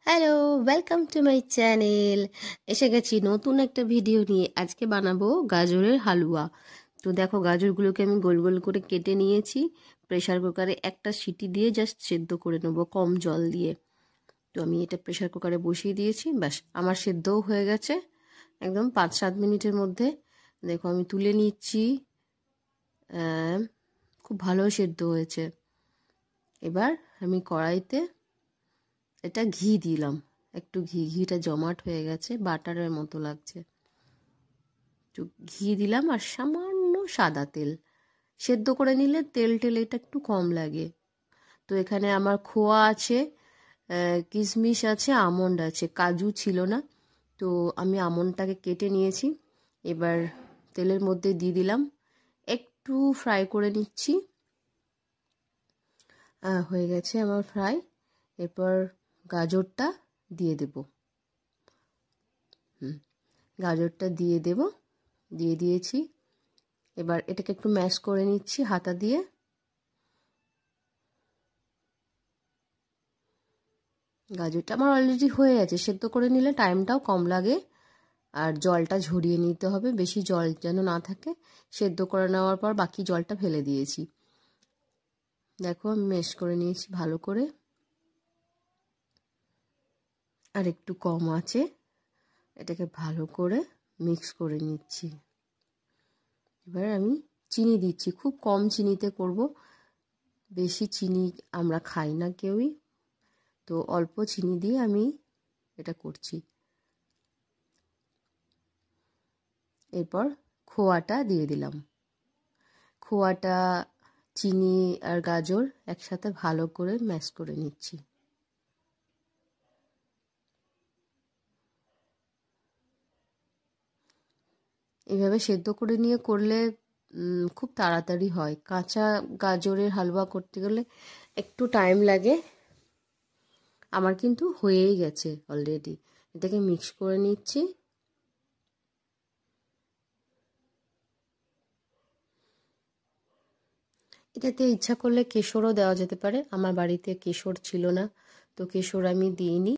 Hello, welcome to my channel. এসে গেছি নতুন একটা ভিডিও নিয়ে। আজকে বানাবো গাজরের হালুয়া। তো দেখো, গাজরগুলোকে আমি গোল গোল করে কেটে নিয়েছি। প্রেশার কুকারে একটা সিটি দিয়ে জাস্ট সেদ্ধ করে নেবো কম জল দিয়ে। তো আমি এটা প্রেশার কুকারে বসিয়ে দিয়েছি। ব্যাস, আমার সেদ্ধও হয়ে গেছে একদম 5-7 মিনিটের মধ্যে। দেখো, আমি তুলে নিচ্ছি। খুব ভালো সেদ্ধ হয়েছে। এবার আমি কড়াইতে এটা ঘি দিলাম। একটু ঘিটা জমাট হয়ে গেছে, বাটারের মতো লাগছে। একটু ঘি দিলাম আর সামান্য সাদা তেল। সেদ্ধ করে নিলে তেল এটা একটু কম লাগে। তো এখানে আমার খোয়া আছে, কিশমিশ আছে, আমন্ড আছে, কাজু ছিল না। তো আমি আমন্ডটাকে কেটে নিয়েছি। এবার তেলের মধ্যে দিয়ে দিলাম, একটু ফ্রাই করে নিচ্ছি। হয়ে গেছে আমার ফ্রাই। এরপর গাজরটা দিয়ে দেব। গাজরটা দিয়ে দিয়েছি। এবার এটাকে একটু ম্যাশ করে নিচ্ছি হাতা দিয়ে। গাজরটা আমার অলরেডি হয়ে আছে। সেদ্ধ করে নিলে টাইমটাও কম লাগে আর জলটা ঝরিয়ে নিতে হবে, বেশি জল যেন না থাকে। সেদ্ধ করে নেওয়ার পর বাকি জলটা ফেলে দিয়েছি। দেখো, আমি ম্যাশ করে নিয়েছি ভালো করে। আর একটু কম আছে, এটাকে ভালো করে মিক্স করে নিচ্ছি। এবার আমি চিনি দিচ্ছি, খুব কম চিনিতে করব। বেশি চিনি আমরা খাই না কেউই, তো অল্প চিনি দিয়ে আমি এটা করছি। এরপর খোয়াটা দিয়ে দিলাম। খোয়াটা, চিনি আর গাজর একসাথে ভালো করে ম্যাশ করে নিচ্ছি। এইভাবে সেদ্ধ করে নিয়ে করলে খুব তাড়াতাড়ি হয়। কাঁচা গাজরের হালুয়া করতে গেলে একটু টাইম লাগে। আমার কিন্তু হয়েই গেছে অলরেডি। এটাকে মিক্স করে নিচ্ছি। এটাতে ইচ্ছা করলে কেশরও দেওয়া যেতে পারে। আমার বাড়িতে কেশর ছিল না, তো কেশর আমি দিইনি।